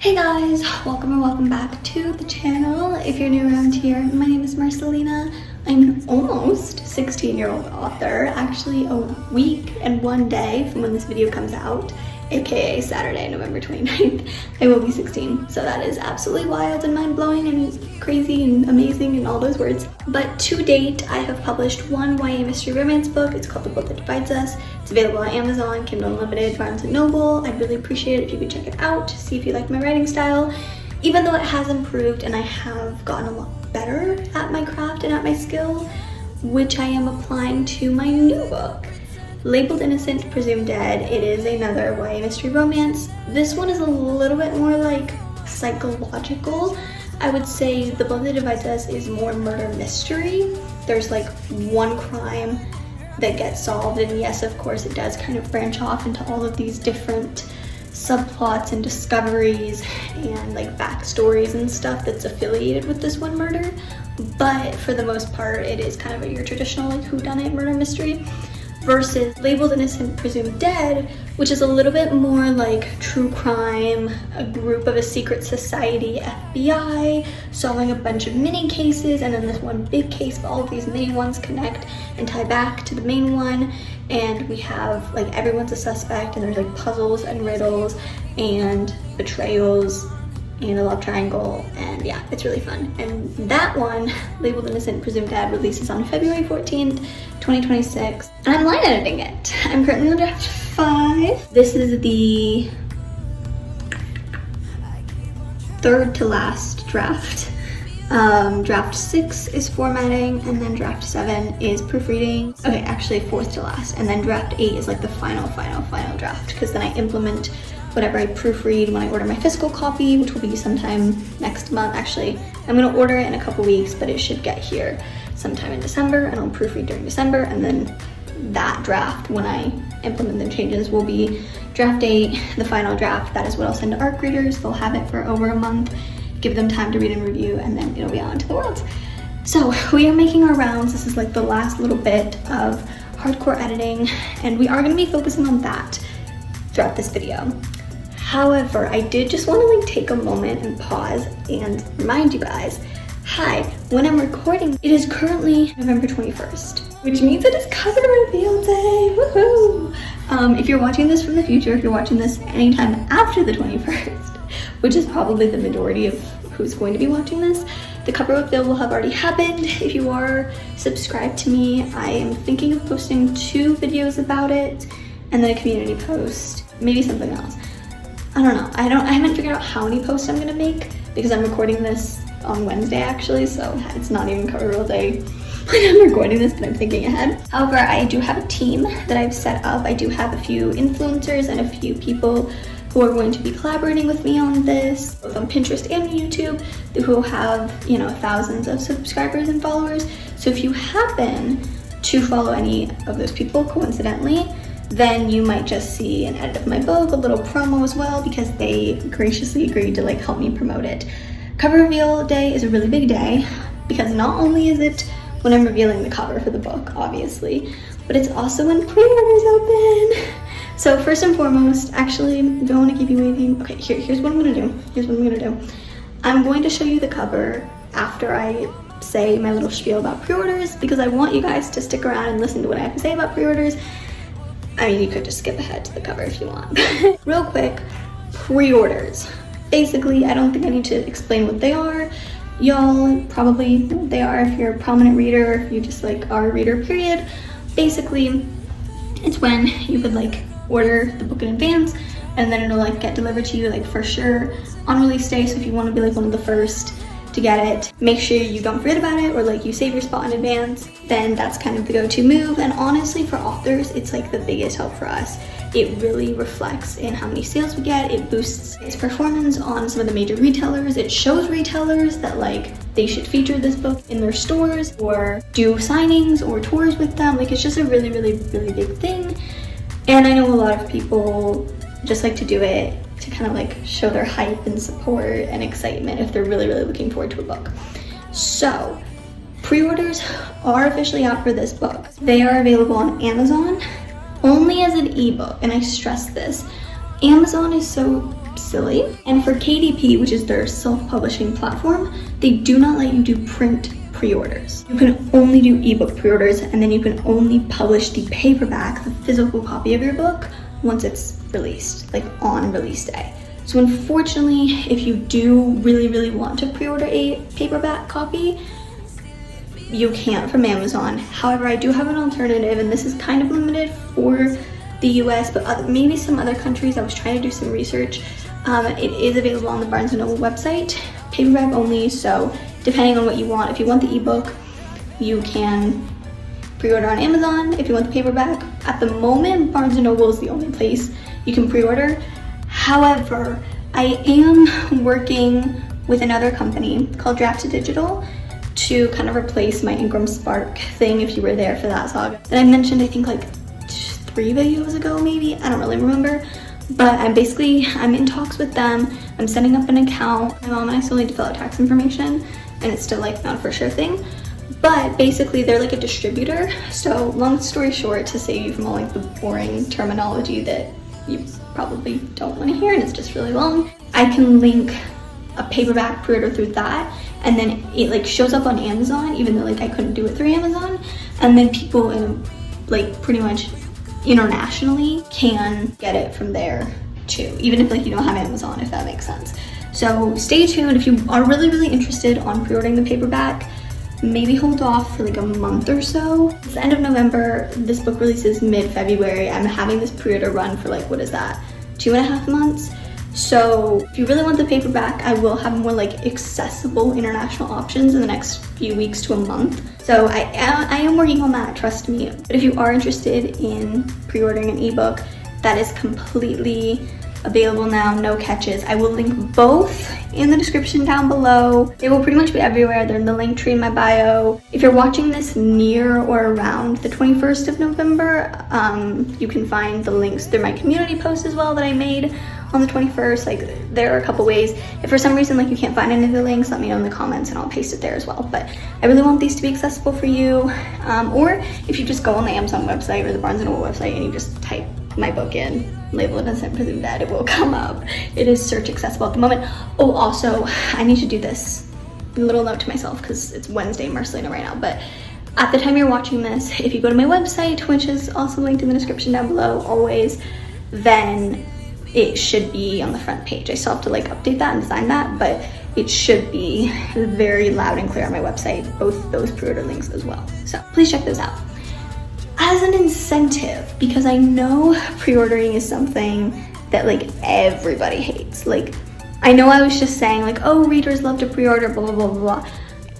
Hey guys, welcome and welcome back to the channel. If you're new around here, my name is Marcelina. I'm an almost 16-year-old author, actually a week and 1 day from when this video comes out, aka Saturday, November 29th, I will be 16. So that is absolutely wild and mind-blowing and crazy and amazing and all those words. But to date, I have published one YA mystery romance book. It's called The Book That Divides Us. It's available on Amazon, Kindle Unlimited, Barnes & Noble. I'd really appreciate it if you could check it out, see if you like my writing style. Even though it has improved and I have gotten a lot better at my craft and at my skill, which I am applying to my new book. Labeled Innocent, Presumed Dead. It is another YA mystery romance. This one is a little bit more like psychological. I would say The Book That Divides Us is more murder mystery. There's like one crime that gets solved, and yes, of course, it does kind of branch off into all of these different subplots and discoveries and like backstories and stuff that's affiliated with this one murder. But for the most part, it is kind of your traditional like whodunit murder mystery. Versus Labeled Innocent, Presumed Dead, which is a little bit more like true crime, a group of a secret society, FBI, solving a bunch of mini cases, and then this one big case, but all of these mini ones connect and tie back to the main one. And we have like everyone's a suspect, and there's like puzzles and riddles and betrayals and a love triangle, and yeah, it's really fun. And that one, Labeled Innocent, Presumed Dead, releases on February 14th, 2026, and I'm line editing it. I'm currently on draft 5. This is the third to last draft. Draft 6 is formatting, and then draft 7 is proofreading. Okay, actually fourth to last, and then draft 8 is like the final draft, because then I implement whatever I proofread when I order my physical copy, which will be sometime next month. Actually, I'm gonna order it in a couple weeks, but it should get here sometime in December, and I'll proofread during December, and then that draft, when I implement the changes, will be draft 8, the final draft. That is what I'll send to ARC readers. They'll have it for over a month, give them time to read and review, and then it'll be out into the world. So we are making our rounds. This is like the last little bit of hardcore editing, and we are gonna be focusing on that throughout this video. However, I did just want to like take a moment and pause and remind you guys, hi, when I'm recording, it is currently November 21st, which means it is cover reveal day, woohoo! If you're watching this from the future, if you're watching this anytime after the 21st, which is probably the majority of who's going to be watching this, the cover reveal will have already happened. If you are subscribed to me, I am thinking of posting 2 videos about it, and then a community post, maybe something else. I don't know. I haven't figured out how many posts I'm gonna make because I'm recording this on Wednesday actually, so it's not even cover reveal day when I'm recording this, but I'm thinking ahead. However, I do have a team that I've set up. I do have a few influencers and a few people who are going to be collaborating with me on this, both on Pinterest and YouTube, who have, you know, thousands of subscribers and followers. So if you happen to follow any of those people coincidentally, then you might just see an edit of my book, a little promo as well, because they graciously agreed to like help me promote it. Cover reveal day is a really big day because not only is it when I'm revealing the cover for the book, obviously, but it's also when pre-orders open. So first and foremost, actually, don't want to keep you waiting. Okay, here's what I'm gonna do. I'm going to show you the cover after I say my little spiel about pre-orders, because I want you guys to stick around and listen to what I have to say about pre-orders. I mean, you could just skip ahead to the cover if you want. Real quick, pre-orders. Basically, I don't think I need to explain what they are. Y'all probably know what they are if you're a prominent reader, if you just like are a reader, period. Basically, it's when you could like order the book in advance, and then it'll like get delivered to you like for sure on release day. So if you want to be like one of the first to get it, make sure you don't forget about it, or like you save your spot in advance, then that's kind of the go-to move. And honestly, for authors, it's like the biggest help for us. It really reflects in how many sales we get. It boosts its performance on some of the major retailers. It shows retailers that like they should feature this book in their stores or do signings or tours with them. Like it's just a really big thing. And I know a lot of people just like to do it to kind of like show their hype and support and excitement if they're really looking forward to a book. So pre-orders are officially out for this book. They are available on Amazon only as an ebook, and I stress this. Amazon is so silly. And for KDP, which is their self-publishing platform, they do not let you do print pre-orders. You can only do ebook pre-orders, and then you can only publish the paperback, the physical copy of your book, once it's released, like on release day. So unfortunately, if you do really want to pre-order a paperback copy, you can't from Amazon. However, I do have an alternative, and this is kind of limited for the US, but maybe some other countries. I was trying to do some research. It is available on the Barnes & Noble website, paperback only, so depending on what you want. If you want the ebook, you can pre-order on Amazon. If you want the paperback, at the moment, Barnes & Noble is the only place you can pre-order. However, I am working with another company called Draft to Digital to kind of replace my Ingram Spark thing, if you were there for that saga that I mentioned, I think like 3 videos ago maybe, I don't really remember. But I'm in talks with them. I'm setting up an account. My mom and I still need to fill out tax information, and it's still like not a for sure thing. But basically they're like a distributor. So long story short, to save you from all like the boring terminology that you probably don't want to hear and it's just really long, I can link a paperback pre-order through that, and then it like shows up on Amazon, even though like I couldn't do it through Amazon, and then people in like pretty much internationally can get it from there too, even if like you don't have Amazon, if that makes sense. So stay tuned. If you are really interested on pre-ordering the paperback, maybe hold off for like a month or so. It's the end of November. This book releases mid-February. I'm having this pre-order run for like, what is that, 2.5 months? So if you really want the paperback, I will have more like accessible international options in the next few weeks to a month. So I am working on that, trust me. But if you are interested in pre-ordering an ebook, that is completely available now, no catches. I will link both in the description down below. They will pretty much be everywhere. They're in the link tree in my bio. If you're watching this near or around the 21st of November, you can find the links through my community post as well that I made on the 21st. Like, there are a couple ways. If for some reason like you can't find any of the links, let me know in the comments and I'll paste it there as well. But I really want these to be accessible for you. Or if you just go on the Amazon website or the Barnes & Noble website and you just type my book in, label it as presumed dead, it will come up. It is search accessible at the moment. Oh, also, I need to do this little note to myself because it's Wednesday in Marcelina right now, but at the time you're watching this, if you go to my website, which is also linked in the description down below always, then it should be on the front page. I still have to like update that and design that, but it should be very loud and clear on my website, both those pre-order links as well. So please check those out. As an incentive, because I know pre-ordering is something that like everybody hates. Like, I know I was just saying like, oh, readers love to pre-order, blah, blah, blah, blah.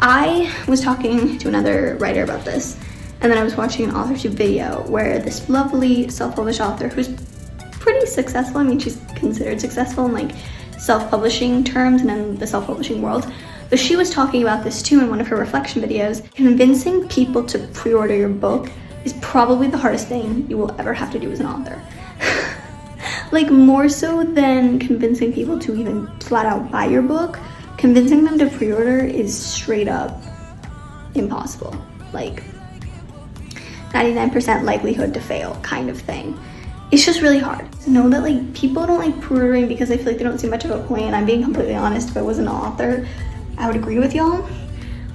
I was talking to another writer about this, and then I was watching an authorship video where this lovely self-published author who's pretty successful, I mean, she's considered successful in like self-publishing terms and in the self-publishing world, but she was talking about this too in one of her reflection videos. Convincing people to pre-order your book is probably the hardest thing you will ever have to do as an author. Like, more so than convincing people to even flat out buy your book, convincing them to pre-order is straight up impossible. Like 99% likelihood to fail kind of thing. It's just really hard. Know that like people don't like pre-ordering because they feel like they don't see much of a point. I'm being completely honest. If I was an author, I would agree with y'all.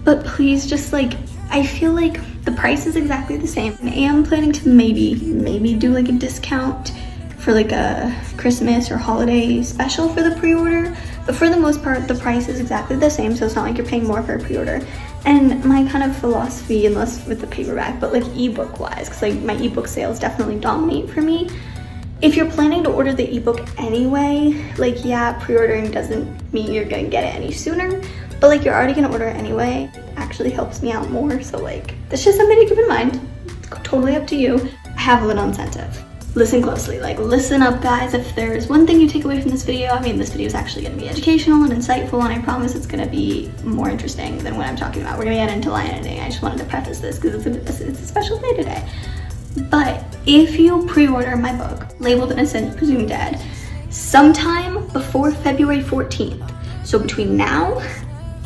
But please just like, I feel like the price is exactly the same. I am planning to maybe do like a discount for like a Christmas or holiday special for the pre-order. But for the most part, the price is exactly the same, so it's not like you're paying more for a pre-order. And my kind of philosophy, unless with the paperback, but like ebook wise, because like my ebook sales definitely dominate for me. If you're planning to order the ebook anyway, like yeah, pre-ordering doesn't mean you're gonna get it any sooner, but like you're already gonna order it anyway, it actually helps me out more. So like, that's just something to keep in mind. It's totally up to you. I have a little incentive. Listen closely, like listen up guys. If there's one thing you take away from this video, I mean, this video is actually gonna be educational and insightful, and I promise it's gonna be more interesting than what I'm talking about. We're gonna get into line editing. I just wanted to preface this because it's a special day today. But if you pre-order my book, Labeled Innocent, Presumed Dead, sometime before February 14th, so between now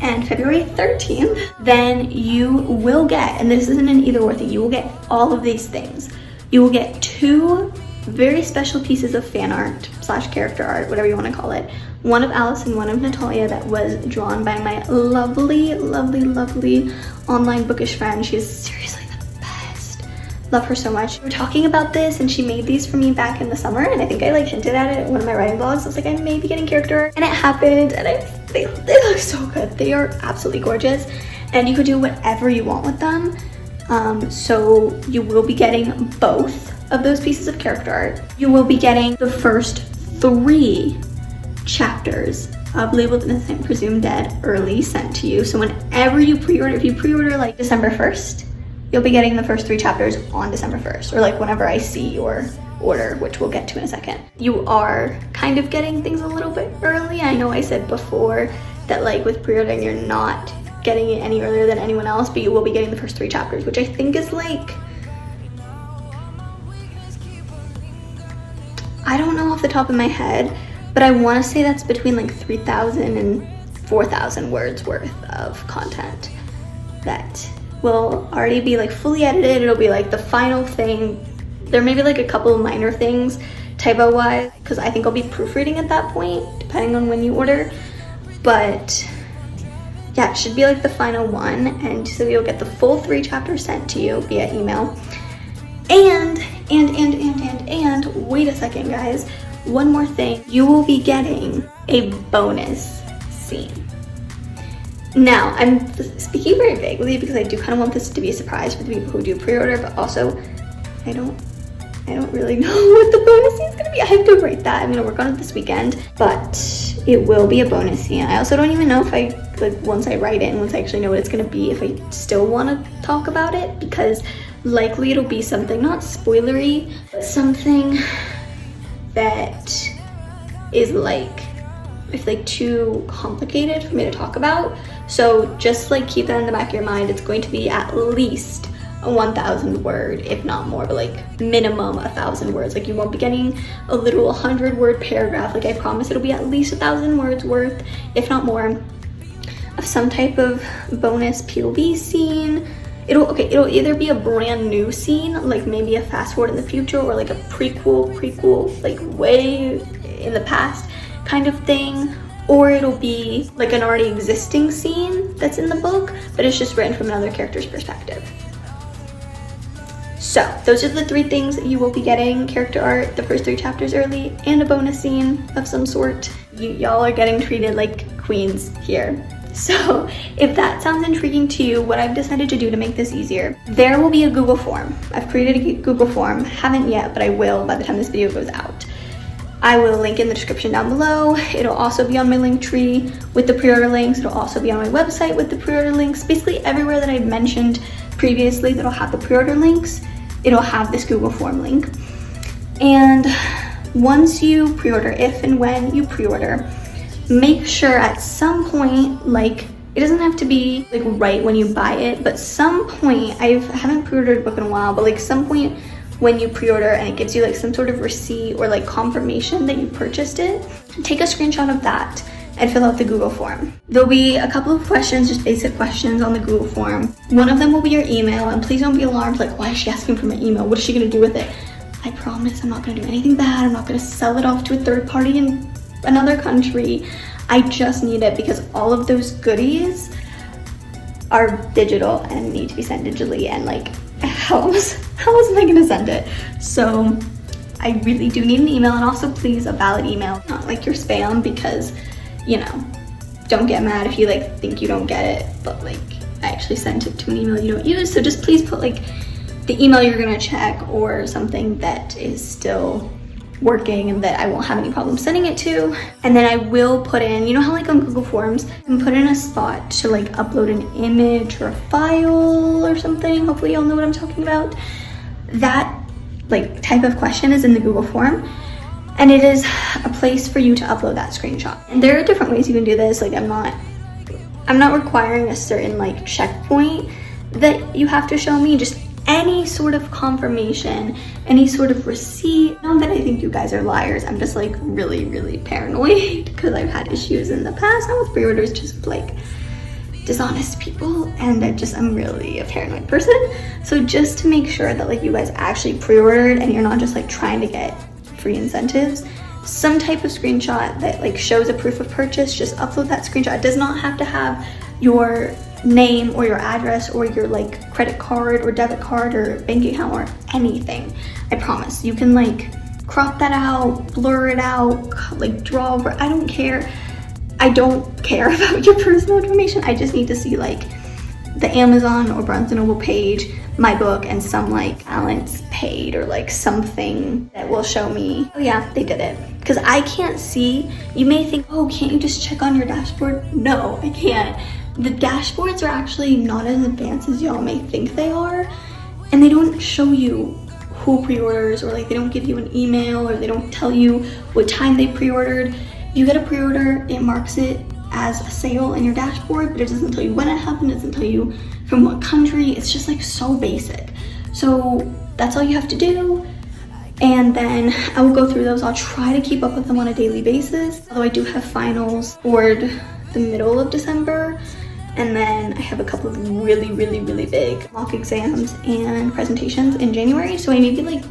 and February 13th, then you will get, and this isn't an either or thing, you will get all of these things. You will get 2 very special pieces of fan art / character art, whatever you want to call it. One of Alice and one of Natalia that was drawn by my lovely, lovely, lovely online bookish friend. She is seriously the best. Love her so much. We were talking about this and she made these for me back in the summer, and I think I like hinted at it in one of my writing blogs. I was like, I may be getting character art, and it happened, and they look so good. They are absolutely gorgeous, and you could do whatever you want with them. So you will be getting both of those pieces of character art. You will be getting the first 3 chapters of Labeled Innocent Presumed Dead early sent to you. So whenever you pre-order, if you pre-order like December 1st, you'll be getting the first 3 chapters on December 1st, or like whenever I see your order, which we'll get to in a second. You are kind of getting things a little bit early. I know I said before that like with pre-ordering you're not getting it any earlier than anyone else, but you will be getting the first 3 chapters, which I think is like, I don't know off the top of my head, but I want to say that's between like 3,000 and 4,000 words worth of content that will already be like fully edited. It'll be like the final thing. There may be like a couple of minor things typo wise, because I think I'll be proofreading at that point, depending on when you order. But yeah, it should be like the final one, and so you'll get the full 3 chapters sent to you via email. And wait a second, guys. One more thing. You will be getting a bonus scene. Now, I'm speaking very vaguely because I do kind of want this to be a surprise for the people who do pre-order, but also I don't really know what the bonus scene is going to be. I have to write that. I'm going to work on it this weekend, but it will be a bonus scene. I also don't even know if I, like, once I write it and once I actually know what it's going to be, if I still want to talk about it, because likely it'll be something not spoilery, but something that is like, it's like too complicated for me to talk about. So just like keep that in the back of your mind. It's going to be at least a 1,000 word, if not more, but like minimum 1,000 words. Like you won't be getting a little 100-word paragraph. Like I promise it'll be at least 1,000 words worth, if not more, of some type of bonus POV scene. It'll either be a brand new scene, like maybe a fast forward in the future, or like a prequel, like way in the past kind of thing, or it'll be like an already existing scene that's in the book, but it's just written from another character's perspective. So those are the 3 things that you will be getting: character art, the first 3 chapters early, and a bonus scene of some sort. Y'all are getting treated like queens here. So if that sounds intriguing to you, what I've decided to do to make this easier, there will be a Google form. I've created a Google form, haven't yet, but I will by the time this video goes out. I will link in the description down below. It'll also be on my link tree with the pre-order links. It'll also be on my website with the pre-order links. Basically everywhere that I've mentioned previously that'll have the pre-order links, it'll have this Google form link. And once you pre-order, if and when you pre-order, make sure at some point, like it doesn't have to be like right when you buy it, but some point, I haven't pre-ordered a book in a while, but like some point when you pre-order and it gives you like some sort of receipt or like confirmation that you purchased it, take a screenshot of that and fill out the Google form. There'll be a couple of questions, just basic questions on the Google form. One of them will be your email, and please don't be alarmed, like why is she asking for my email? What is she gonna do with it? I promise I'm not gonna do anything bad. I'm not gonna sell it off to a third party in another country. I just need it because all of those goodies are digital and need to be sent digitally, and like how else am I gonna send it? So I really do need an email, and also please a valid email, not like your spam, because you know, don't get mad if you like think you don't get it, but like I actually sent it to an email you don't use. So just please put like the email you're gonna check or something that is still working and that I won't have any problem sending it to. And then I will put in, you know how like on Google Forms, you can put in a spot to like upload an image or a file or something. Hopefully y'all know what I'm talking about. That like type of question is in the Google form, and it is a place for you to upload that screenshot. And there are different ways you can do this. Like I'm not requiring a certain like checkpoint that you have to show me, just any sort of confirmation, any sort of receipt. Not that I think you guys are liars, I'm just like really, really paranoid because I've had issues in the past, not with pre-orders, just with like dishonest people, and I'm really a paranoid person. So just to make sure that like you guys actually pre-ordered and you're not just like trying to get free incentives, some type of screenshot that like shows a proof of purchase, just upload that screenshot. It does not have to have your name or your address or your like credit card or debit card or bank account or anything. I promise. You can like crop that out, blur it out, like draw over, I don't care. I don't care about your personal information. I just need to see like the Amazon or Barnes & Noble page, my book, and some like balance paid or like something that will show me, oh yeah, they did it. Because I can't see. You may think, oh, can't you just check on your dashboard? No, I can't. The dashboards are actually not as advanced as y'all may think they are, and they don't show you who pre-orders, or like they don't give you an email, or they don't tell you what time they pre-ordered. You get a pre-order, it marks it as a sale in your dashboard, but it doesn't tell you when it happened, it doesn't tell you from what country. It's just like so basic. So that's all you have to do. And then I will go through those. I'll try to keep up with them on a daily basis. Although I do have finals toward the middle of December. And then I have a couple of really, really, really big mock exams and presentations in January. So I may be like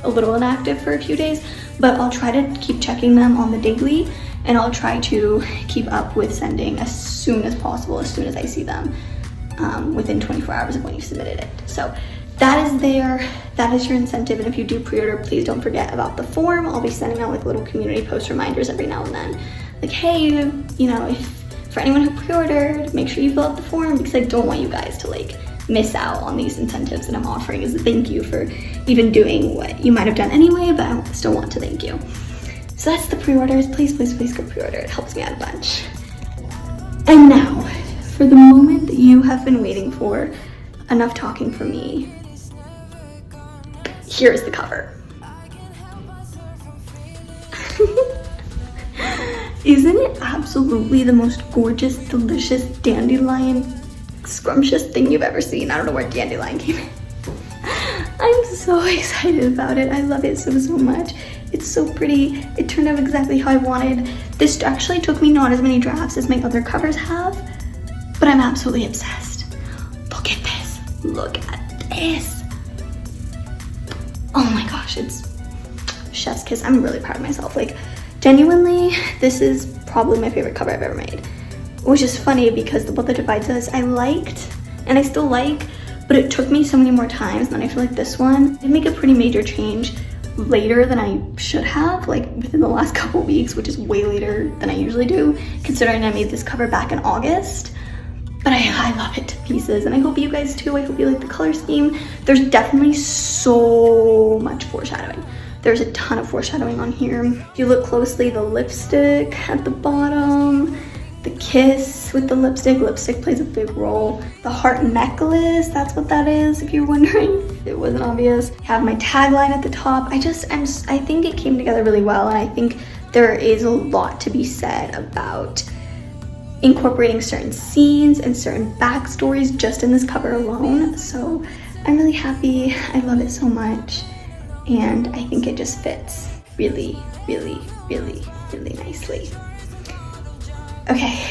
a little inactive for a few days, but I'll try to keep checking them on the daily, and I'll try to keep up with sending as soon as possible, as soon as I see them, within 24 hours of when you submitted it. So that is there, that is your incentive. And if you do pre-order, please don't forget about the form. I'll be sending out like little community post reminders every now and then. Like, hey, you know, if for anyone who pre-ordered, make sure you fill out the form, because I don't want you guys to like miss out on these incentives that I'm offering as a thank you for even doing what you might have done anyway, but I still want to thank you. So that's the pre-orders. Please, please, please go pre-order. It helps me out a bunch. And now, for the moment that you have been waiting for, enough talking from me, here's the cover. Isn't it absolutely the most gorgeous, delicious, dandelion, scrumptious thing you've ever seen? I don't know where dandelion came in. I'm so excited about it. I love it so, so much. It's so pretty. It turned out exactly how I wanted. This actually took me not as many drafts as my other covers have, but I'm absolutely obsessed. Look at this. Look at this. Oh my gosh, it's chef's kiss. I'm really proud of myself. Like, genuinely, this is probably my favorite cover I've ever made. Which is funny because What That Divides Us I liked, and I still like, but it took me so many more times. And then I feel like this one did make a pretty major change later than I should have, like within the last couple weeks, which is way later than I usually do, considering I made this cover back in August. But I love it to pieces, and I hope you guys too. I hope you like the color scheme. There's definitely so much foreshadowing. There's a ton of foreshadowing on here. If you look closely, the lipstick at the bottom, the kiss with the lipstick plays a big role. The heart necklace, that's what that is, if you're wondering. It wasn't obvious. I have my tagline at the top. I think it came together really well, and I think there is a lot to be said about incorporating certain scenes and certain backstories just in this cover alone. So I'm really happy. I love it so much, and I think it just fits really, really, really, really nicely. Okay,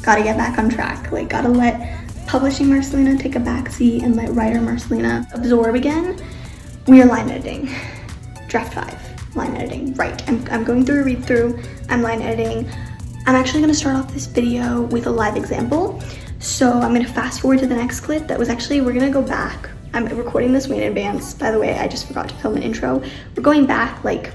gotta get back on track. Like, gotta let publishing Marcelina take a backseat and let writer Marcelina absorb again. We are line editing, draft 5, line editing, right. I'm going through a read through, I'm line editing. I'm actually gonna start off this video with a live example. So I'm gonna fast forward to the next clip. That was actually, we're gonna go back. I'm recording this way in advance. By the way, I just forgot to film an intro. We're going back like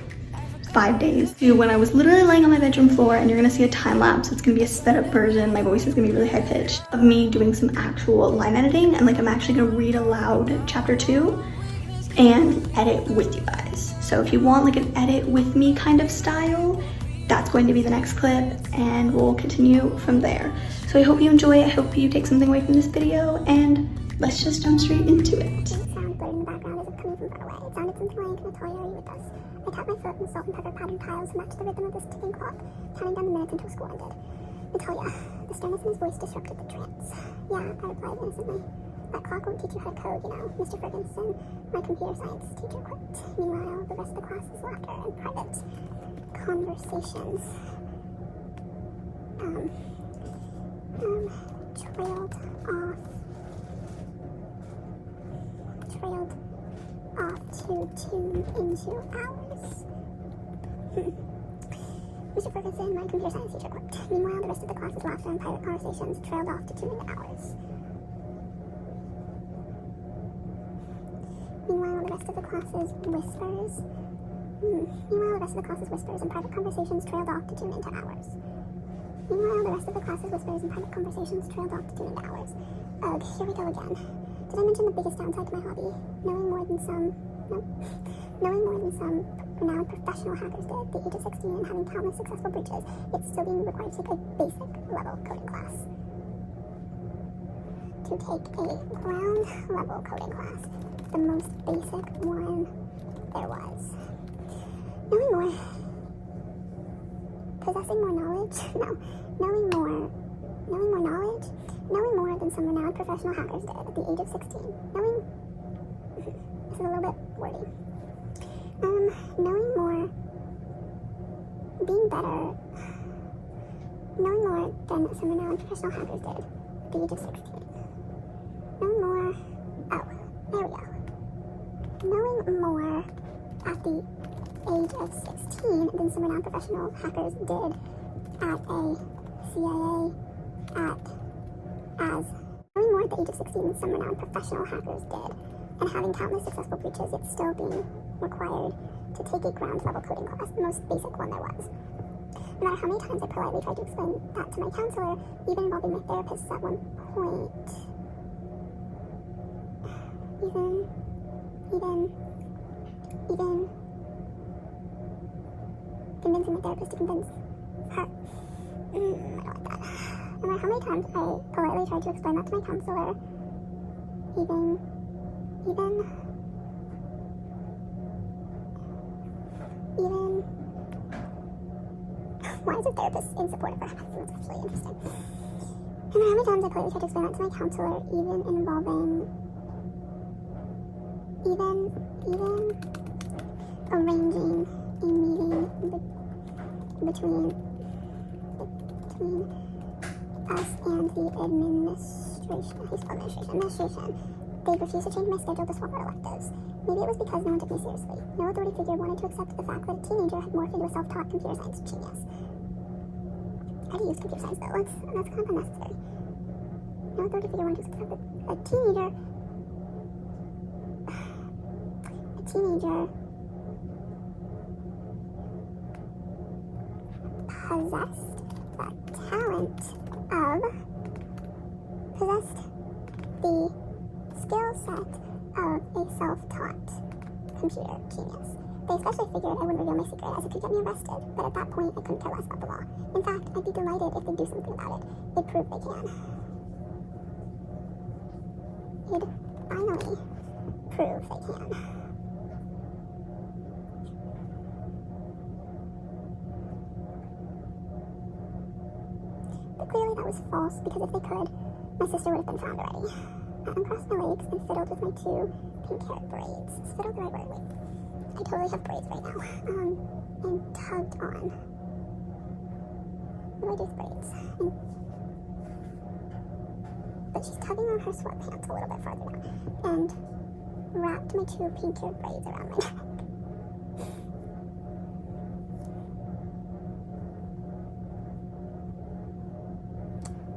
5 days to when I was literally laying on my bedroom floor, and you're gonna see a time lapse. It's gonna be a sped up version. My voice is gonna be really high pitched of me doing some actual line editing, and like I'm actually gonna read aloud chapter 2 and edit with you guys. So if you want like an edit with me kind of style, that's going to be the next clip, and we'll continue from there. So I hope you enjoy it. I hope you take something away from this video, and let's just jump straight into it. Sound good in the background as if coming from far away. It sounded scintillating, can I tell you? Are you with us? I tapped my foot in the salt and pepper patterned tiles to match the rhythm of this ticking clock, counting down the minutes until school ended. Natalia, the sternness in his voice disrupted the trance. Yeah, I replied innocently. That clock won't teach you how to code, you know, Mr. Ferguson, my computer science teacher quit. Meanwhile, the rest of the class is laughter and private conversations. trailed off to tune into hours. Mr. Ferguson, my computer science teacher, quote. Meanwhile, the rest of the class's laughter and private conversations trailed off to tune into hours. Meanwhile, the rest of the class's whispers and private conversations trailed off to tune into hours. Meanwhile, the rest of the class's whispers and private conversations trailed off to tune into hours. Ugh, here we go again. Did I mention the biggest downside to my hobby? Knowing more than some renowned professional hackers did at the age of 16 and having countless successful breaches, it's still being required to take a basic level coding class. To take a ground level coding class, the most basic one there was. Knowing more knowledge than some renowned professional hackers did at the age of 16. This is a little bit wordy. Knowing more than some renowned professional hackers did at the age of 16. Knowing more at the age of 16 than some renowned professional hackers did at a CIA knowing more at the age of 16 than some renowned professional hackers did, and having countless successful breaches, it's still being required to take a ground level coding class, the most basic one there was. No matter how many times I politely tried to explain that to my counselor, even involving my therapist at one point, even convincing my therapist to convince her. I don't like that. No matter how many times I politely tried to explain that to my counselor, why is a therapist in support of her? That's actually interesting. No matter how many times I politely tried to explain that to my counselor, even arranging a meeting between us and the administration, they refused to change my schedule to swap our electives. Maybe it was because no one took me seriously. No authority figure wanted to accept the fact that a teenager had morphed into a self-taught computer science genius. I already used computer science though, that's kind of unnecessary. No authority figure wanted to accept that a teenager possessed the skill set of a self-taught computer genius. They especially figured I wouldn't reveal my secret as it could get me arrested, but at that point I couldn't care less about the law. In fact, I'd be delighted if they do something about it. They'd prove they can. They'd finally prove they can. But clearly that was false, because if they could, my sister would have been found already. I uncrossed my legs and fiddled with my 2 pink-haired braids. Is fiddle the right word? Wait. I totally have braids right now. And tugged on. What do I do with braids? But she's tugging on her sweatpants a little bit farther now. And wrapped my 2 pink-haired braids around my neck.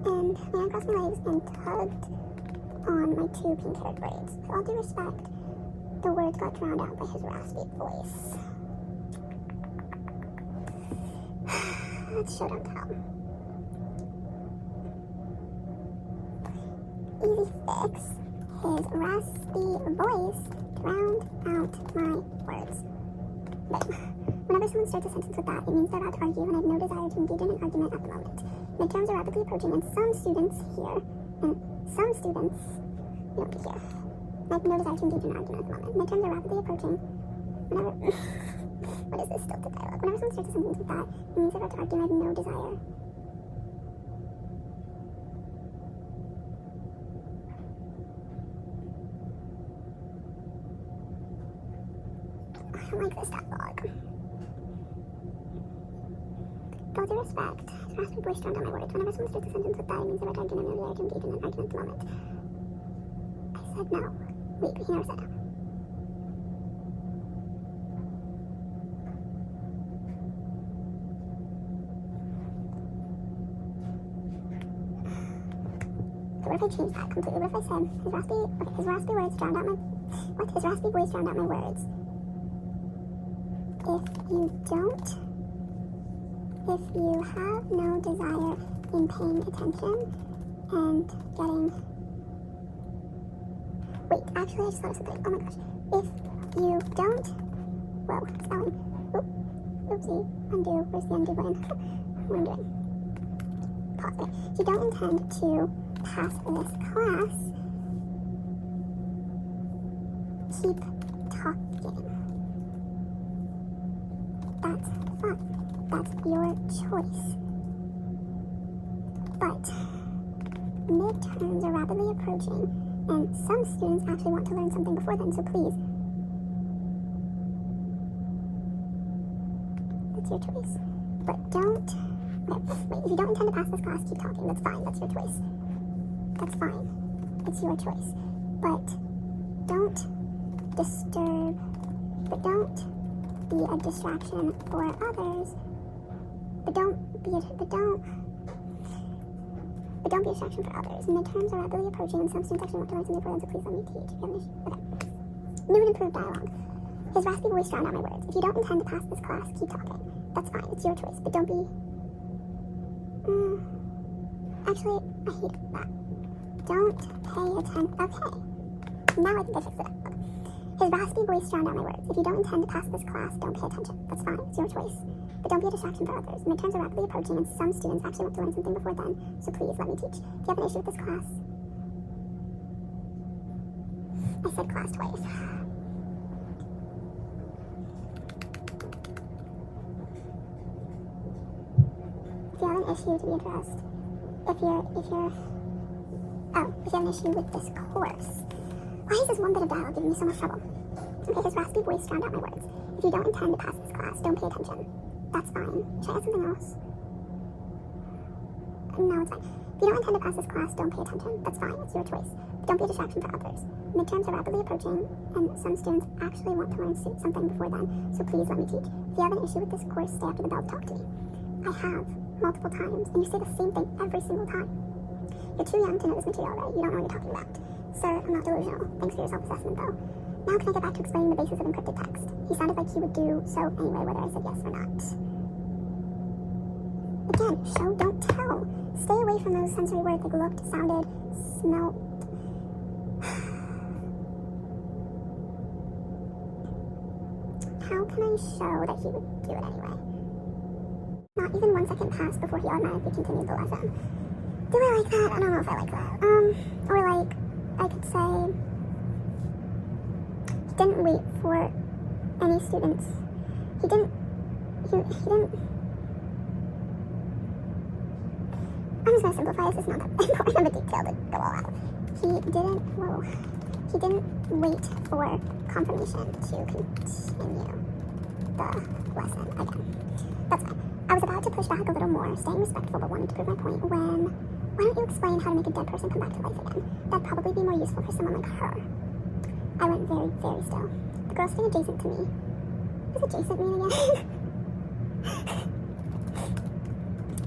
And I uncrossed my legs and tugged on my 2 pink-haired braids. With all due respect, the words got drowned out by his raspy voice. Let's show, don't tell. Easy fix. His raspy voice drowned out my words. But whenever someone starts a sentence with that, it means they're about to argue, and I have no desire to engage in an argument at the moment. Midterms are rapidly approaching, and some students here, I have no desire to engage in an argument at the moment. Midterms are rapidly approaching. Whenever, what is this stilted dialogue? Whenever someone starts a sentence with that, it means they're about to argue, and I have no desire. I don't like this dialogue. With all due respect, his raspy voice drowned out my words. Whenever someone starts a sentence with that, it means they're about to argue, and I'm not there to engage in an argument at the moment. I said no. Wait, he never said no. So what if I change that completely? What if I said his raspy words drowned out my his raspy voice drowned out my words. If you have no desire in paying attention and getting actually I just thought of something. Oh my gosh. If you don't spelling. Oopsie. Undo. Where's the undo button? What am I doing? Pause it. If you don't intend to pass this class, keep talking. That's fine. That's your choice. But midterms are rapidly approaching, and some students actually want to learn something before then, so please. That's your choice. But don't... Wait, if you don't intend to pass this class, keep talking. That's fine. That's your choice. That's fine. It's your choice. But don't disturb... But don't be a distraction for others. But don't be a distraction for others. Midterms are rapidly approaching, and some students actually want to learn something for them, so please let me teach. If you have an issue. Okay. New and improved dialogue. His raspy voice drowned out my words. If you don't intend to pass this class, keep talking. That's fine. It's your choice. But don't be... Actually, I hate that. Don't pay attention. Okay. Now I think I fixed it. Okay. His raspy voice drowned out my words. If you don't intend to pass this class, don't pay attention. That's fine. It's your choice. But don't be a distraction for others. Midterms are rapidly approaching, and some students actually want to learn something before then, so please let me teach. If you have an issue with this class... I said class twice. If you have an issue to be addressed, if you have an issue with this course... Why is this one bit of dialogue giving me so much trouble? Okay, his raspy voice drowned out my words. If you don't intend to pass this class, don't pay attention. That's fine. Should I add something else? No, it's fine. If you don't intend to pass this class, don't pay attention. That's fine. It's your choice. But don't be a distraction for others. Midterms are rapidly approaching, and some students actually want to learn something before then, so please let me teach. If you have an issue with this course, stay after the bell to talk to me. I have, multiple times, and you say the same thing every single time. You're too young to know this material already. You don't know what you're talking about. Sir, I'm not delusional. Thanks for your self-assessment, though. Now can I get back to explaining the basis of encrypted text? He sounded like he would do so anyway, whether I said yes or not. Again, show, don't tell. Stay away from those sensory words like looked, sounded, smelt. How can I show that he would do it anyway? Not even 1 second passed before he automatically continued the lesson. Do I like that? I don't know if I like that. Or like, I could say, he didn't wait for any students. He didn't, I'm just gonna simplify this, it's not that important of a detail to go all out. He didn't wait for confirmation to continue the lesson again. That's fine. I was about to push back a little more, staying respectful but wanting to prove my point when... Why don't you explain how to make a dead person come back to life again? That'd probably be more useful for someone like her. I went very, very still. The girl sitting adjacent to me... What does adjacent mean again?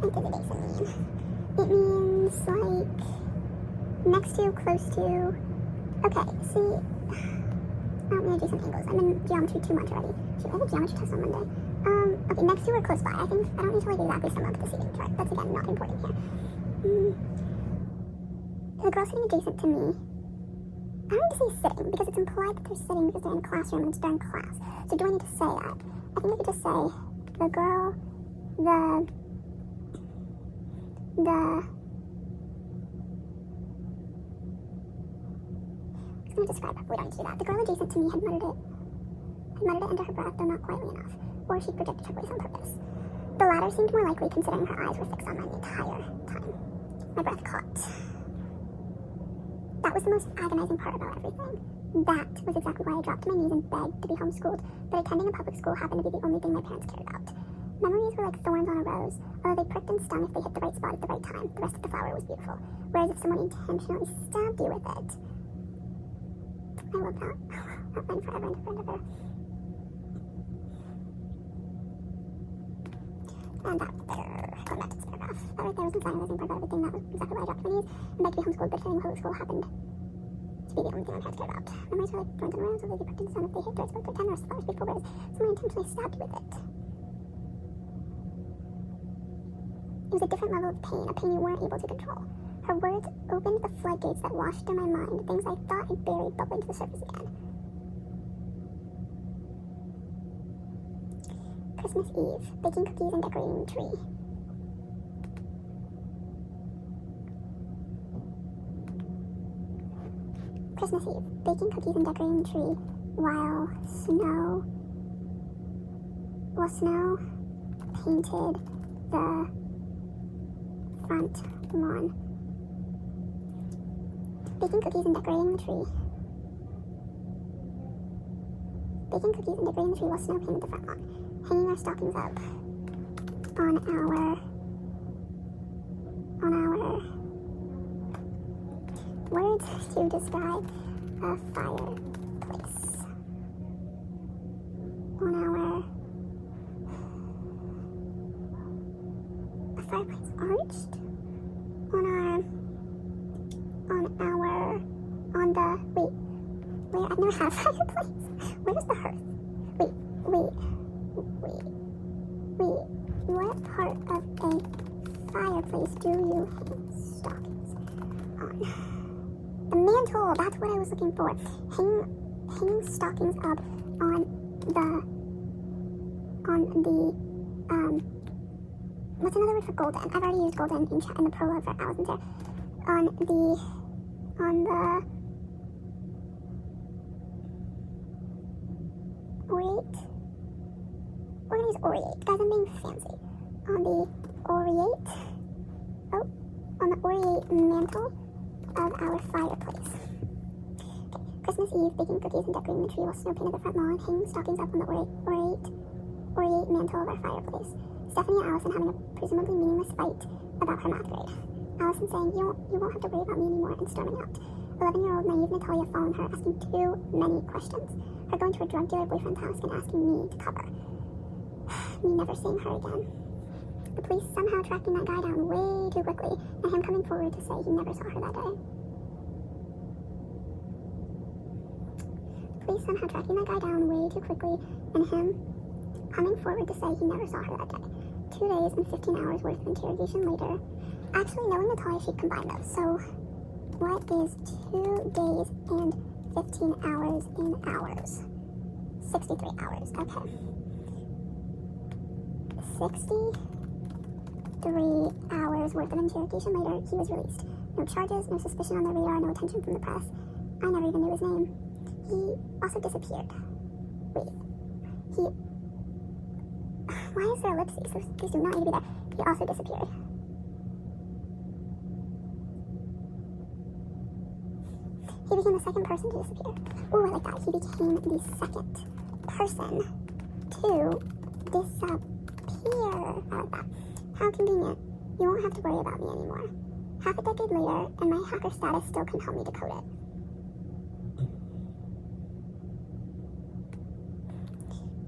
What does adjacent mean? It means, like... next to, close to... Okay, see... I don't mean adjacent angles. I'm in geometry too much already. Shoot, I have a geometry test on Monday. Okay, next to or close by. I don't need to, like, exactly sum up the seating chart. That's, again, not important here. The girl sitting adjacent to me, I don't need to say sitting because it's implied that they're sitting because they're in a classroom and it's during class. So do I need to say that? I think I could just say the girl, I'm just going to describe it. We don't need to do that. The girl adjacent to me had muttered it under her breath, though not quietly enough, or she projected her voice on purpose. The latter seemed more likely considering her eyes were fixed on mine the entire time. My breath caught. That was the most agonizing part about everything. That was exactly why I dropped to my knees and begged to be homeschooled, but attending a public school happened to be the only thing my parents cared about. Memories were like thorns on a rose, although they pricked and stung if they hit the right spot at the right time. The rest of the flower was beautiful. Whereas if someone intentionally stabbed you with it... I love that. That line forever and ever and ever. And that there, going back to this paragraph. That right there was insane. I was part of everything. That was exactly why I dropped my knees and begged to be homeschooled, but hearing public school happened to be the only thing I had to care about. Memories were like thorns on a rose, although they pricked and stung if they hit the right spot at the right time. The rest of the flower was beautiful. Whereas someone intentionally stabbed you with it. It was a different level of pain, a pain you weren't able to control. Her words opened the floodgates that washed through my mind, things I thought I'd buried bubbling to the surface again. Christmas Eve, baking cookies and decorating the tree. Christmas Eve, baking cookies and decorating the tree while snow painted the front lawn. Baking cookies and decorating the tree. Baking cookies and decorating the tree while snow painted the front lawn. Hanging our stockings up on our words to describe a fireplace. A fireplace arched wait, I've never had a fireplace. Where's the hearth? Wait, what part of a fireplace do you hang stockings on? The mantle, that's what I was looking for. Hanging stockings up on the, what's another word for golden? I've already used golden in the prologue for Allison's hair. On the, orate. We're gonna use aureate. Guys, I'm being fancy. On the aureate mantle of our fireplace. Okay. Christmas Eve, baking cookies and decorating the tree while snow painted the front lawn, hanging stockings up on the aureate mantle of our fireplace. Stephanie and Allison having a presumably meaningless fight about her math grade. Allison saying, you won't have to worry about me anymore, and storming out. 11-year-old naive Natalia following her, asking too many questions. Her going to a drug dealer boyfriend's house and asking me to cover. Me never seeing her again. The police somehow tracking that guy down way too quickly, and him coming forward to say he never saw her that day. The police somehow tracking that guy down way too quickly, and him coming forward to say he never saw her that day. 2 days and 15 hours worth of interrogation later. Actually, knowing Natalia, she'd combine those. So, what is 2 days and 15 hours in hours? 63 hours, okay. 63 hours worth of interrogation later, he was released. No charges, no suspicion on the radar, no attention from the press. I never even knew his name. He also disappeared. Wait, why is there ellipses? These do not need to be there. He also disappeared. He became the second person to disappear. Ooh, I like that. He became the second person to disappear. I like that. How convenient. You won't have to worry about me anymore. Half a decade later, and my hacker status still can help me decode it.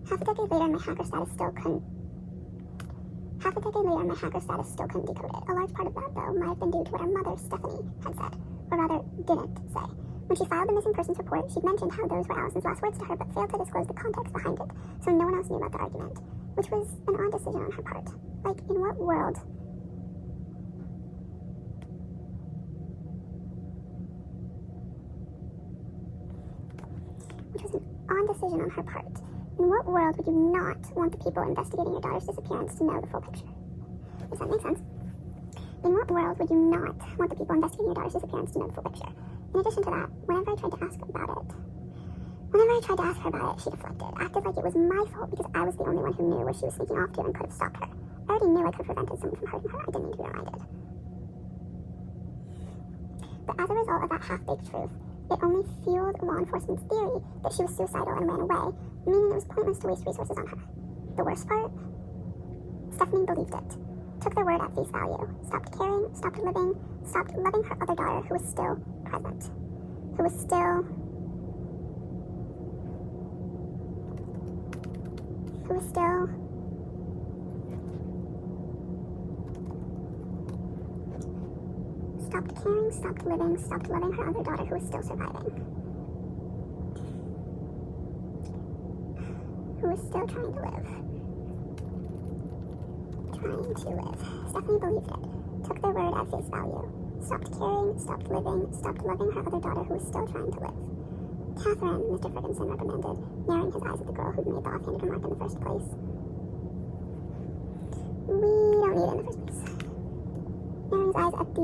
Half a decade later, and my hacker status still couldn't decode it. A large part of that, though, might have been due to what our mother, Stephanie, had said, or rather, didn't say. When she filed the missing persons report, she'd mentioned how those were Allison's last words to her, but failed to disclose the context behind it, so no one else knew about the argument, which was an odd decision on her part. Like, in what world? Which was an odd decision on her part. In what world would you not want the people investigating your daughter's disappearance to know the full picture? Does that make sense? In what world would you not want the people investigating your daughter's disappearance to know the full picture? In addition to that, whenever I tried to ask her about it, she deflected, acted like it was my fault because I was the only one who knew where she was sneaking off to and could have stopped her. I already knew I could have prevented someone from hurting her. I didn't need to be reminded. But as a result of that half-baked truth, it only fueled law enforcement's theory that she was suicidal and ran away, meaning it was pointless to waste resources on her. The worst part? Stephanie believed it, took their word at face value, stopped caring, stopped loving her other daughter who was still present, who was still stopped caring, stopped living, stopped loving her other daughter who was still surviving, who was still trying to live. Stephanie believed it, took their word at face value, stopped caring, stopped living, stopped loving her other daughter who was still trying to live. Catherine, Mr. Ferguson reprimanded, narrowing his eyes at the girl who'd made the offhanded remark in the first place. We don't need it in the first place. Narrowing his eyes at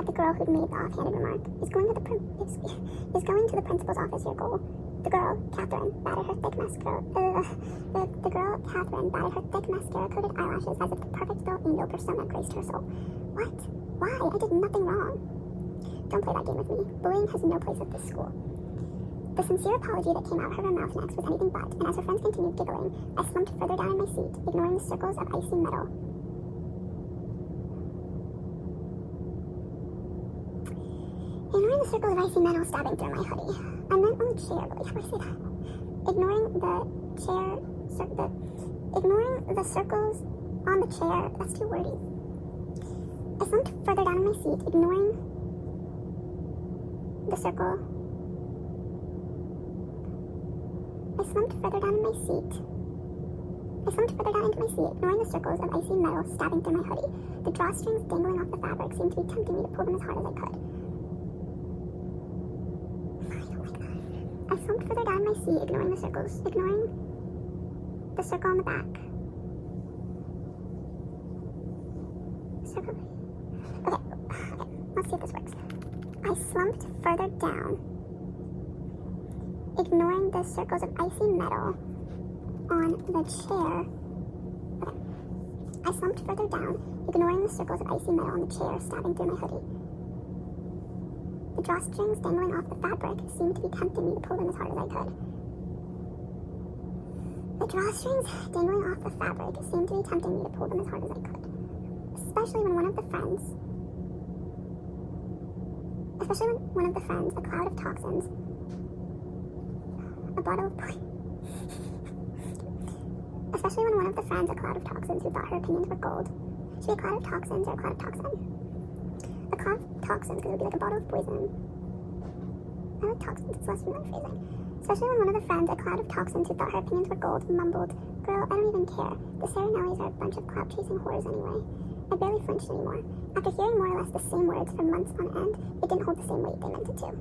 the girl who'd made the offhanded remark. Is going to the principal's office your goal? The girl, Catherine, batted her thick mascara-coated eyelashes as if the perfect little angel persona graced her soul. What? Why? I did nothing wrong. Don't play that game with me. Bullying has no place at this school. The sincere apology that came out of her mouth next was anything but, and as her friends continued giggling, I slumped further down in my seat, ignoring the circles of icy metal. Ignoring the circles of icy metal stabbing through my hoodie. I meant on the chair, but how do I say that? Ignoring the circles on the chair, that's too wordy. I slumped further down in my seat, ignoring the circle. I slumped further down into my seat, ignoring the circles of icy metal stabbing through my hoodie. The drawstrings dangling off the fabric seemed to be tempting me to pull them as hard as I could. I slumped further down in my seat, ignoring the circle on the back. Okay, let's see if this works. I slumped further down, ignoring the circles of icy metal on the chair. Okay. I slumped further down, ignoring the circles of icy metal on the chair stabbing through my hoodie. The drawstrings dangling off the fabric seemed to be tempting me to pull them as hard as I could. Especially when one of the friends, a cloud of toxins, who thought her opinions were gold. Should be a cloud of toxins or a cloud of toxin? A cloud of toxins, because it would be like a bottle of poison. I like toxins, it's less human phrasing. Especially when one of the friends, a cloud of toxins who thought her opinions were gold, mumbled, "Girl, I don't even care. The Serenellis are a bunch of clout-chasing whores anyway." I barely flinched anymore. After hearing more or less the same words for months on end, it didn't hold the same weight they meant it to.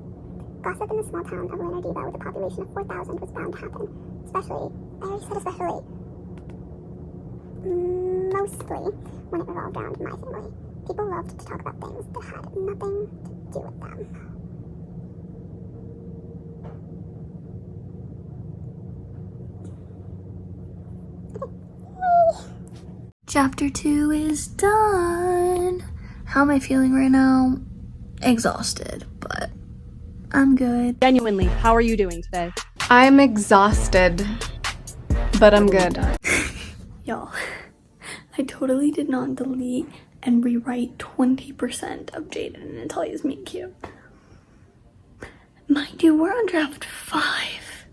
Gossip in the small town of Lanardiva with a population of 4,000 was bound to happen. Mostly when it revolved around my family. People loved to talk about things that had nothing to do with them. Chapter 2 is done. How am I feeling right now? Exhausted, but I'm good. Genuinely, how are you doing today? I'm exhausted, but I'm good. Y'all, I totally did not delete and rewrite 20% of Jaden and Natalia's meet cute. Mind you, we're on draft 5.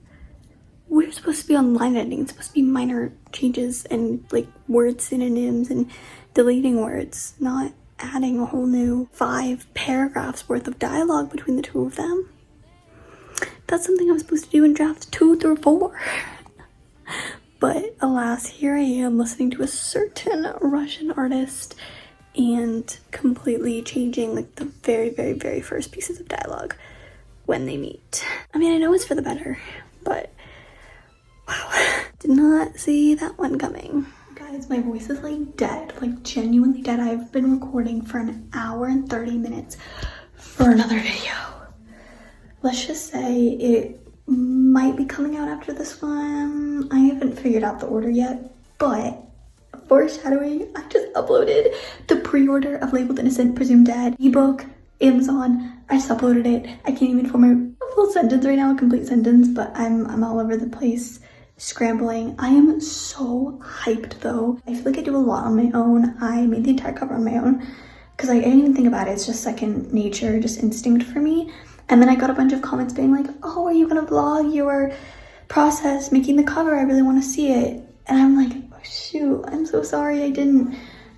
We're supposed to be on line editing. It's supposed to be minor changes and like word synonyms and deleting words, not adding a whole new 5 paragraphs worth of dialogue between the two of them. That's something I'm supposed to do in drafts 2 through 4. But alas, here I am listening to a certain Russian artist and completely changing like the very, very, very first pieces of dialogue when they meet. I mean, I know it's for the better, but wow, did not see that one coming. Guys, my voice is like dead, like genuinely dead. I've been recording for an hour and 30 minutes for another video. Let's just say it might be coming out after this one. I haven't figured out the order yet, but foreshadowing, I just uploaded the pre-order of Labeled Innocent, Presumed Dead ebook, Amazon. I just uploaded it. I can't even form a full sentence right now, a complete sentence, but I'm all over the place. scrambling. I am so hyped though. I feel like I do a lot on my own. I made the entire cover on my own because I didn't even think about it. It's just second nature, just instinct for me. And then I got a bunch of comments being like, oh, are you gonna vlog your process making the cover? I really want to see it. And I'm like, oh, shoot, I'm so sorry I didn't.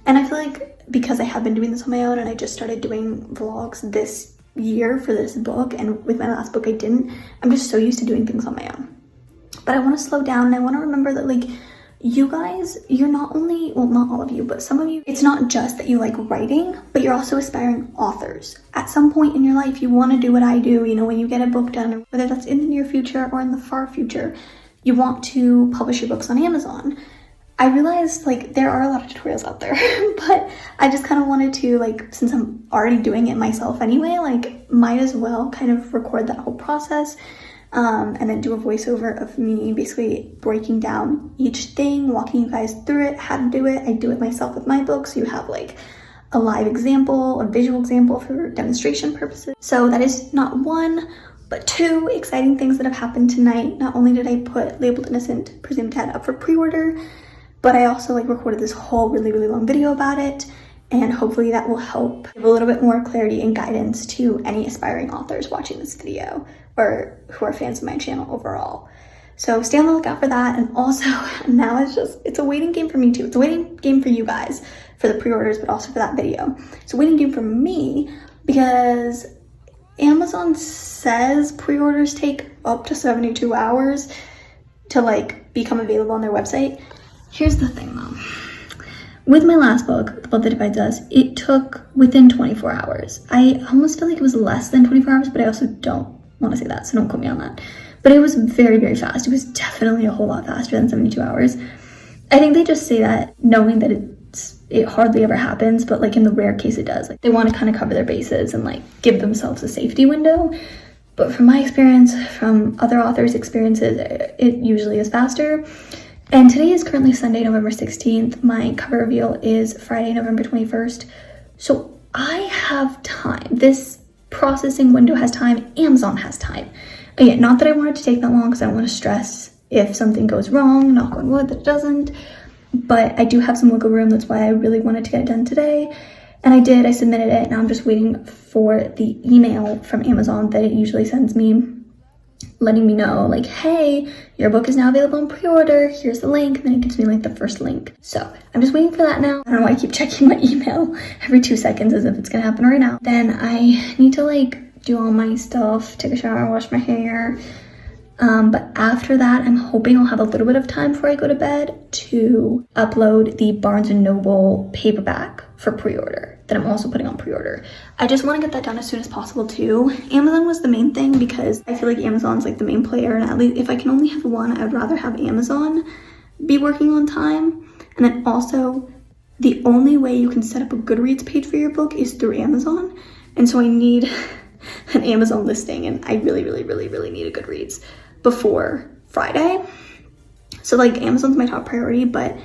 And I feel like because I have been doing this on my own and I just started doing vlogs this year for this book, and with my last book I didn't, I'm just so used to doing things on my own. But I want to slow down and I want to remember that like you guys, you're not only, well, not all of you, but some of you, it's not just that you like writing, but you're also aspiring authors. At some point in your life, you want to do what I do, you know, when you get a book done, whether that's in the near future or in the far future, you want to publish your books on Amazon. I realized like there are a lot of tutorials out there, but I just kind of wanted to, like, since I'm already doing it myself anyway, like might as well kind of record that whole process. And then do a voiceover of me basically breaking down each thing, walking you guys through it, how to do it. I do it myself with my book, so you have like a live example, a visual example for demonstration purposes. So that is not one, but two exciting things that have happened tonight. Not only did I put Labeled Innocent, Presumed Dead up for pre-order, but I also like recorded this whole really long video about it. And hopefully that will help give a little bit more clarity and guidance to any aspiring authors watching this video or who are fans of my channel overall. So stay on the lookout for that. And also now it's a waiting game for me too. It's a waiting game for you guys for the pre-orders, but also for that video. It's a waiting game for me because Amazon says pre-orders take up to 72 hours to like become available on their website. Here's the thing though. With my last book, The Book That Divides Us, it took within 24 hours. I almost feel like it was less than 24 hours, but I also don't want to say that, so don't quote me on that. But it was very fast. It was definitely a whole lot faster than 72 hours. I think they just say that knowing that it hardly ever happens, but like in the rare case it does. Like they want to kind of cover their bases and like give themselves a safety window. But from my experience, from other authors' experiences, it usually is faster. And today is currently Sunday, November 16th. My cover reveal is Friday, November 21st. So I have time. This processing window has time. Amazon has time. Again, not that I want it to take that long because I don't want to stress if something goes wrong, knock on wood that it doesn't. But I do have some wiggle room. That's why I really wanted to get it done today. And I did. I submitted it. Now I'm just waiting for the email from Amazon that it usually sends me, letting me know like, hey, your book is now available in pre-order, here's the link, and then it gives me like the first link. So I'm just waiting for that now. I don't know why I keep checking my email every 2 seconds as if it's gonna happen right now. Then I need to like do all my stuff, take a shower, wash my hair. But after that, I'm hoping I'll have a little bit of time before I go to bed to upload the Barnes & Noble paperback for pre-order that I'm also putting on pre-order. I just want to get that done as soon as possible too. Amazon was the main thing because I feel like Amazon's like the main player, and at least if I can only have one, I would rather have Amazon be working on time. And then also the only way you can set up a Goodreads page for your book is through Amazon. And so I need an Amazon listing, and I really need a Goodreads before Friday. So like Amazon's my top priority, but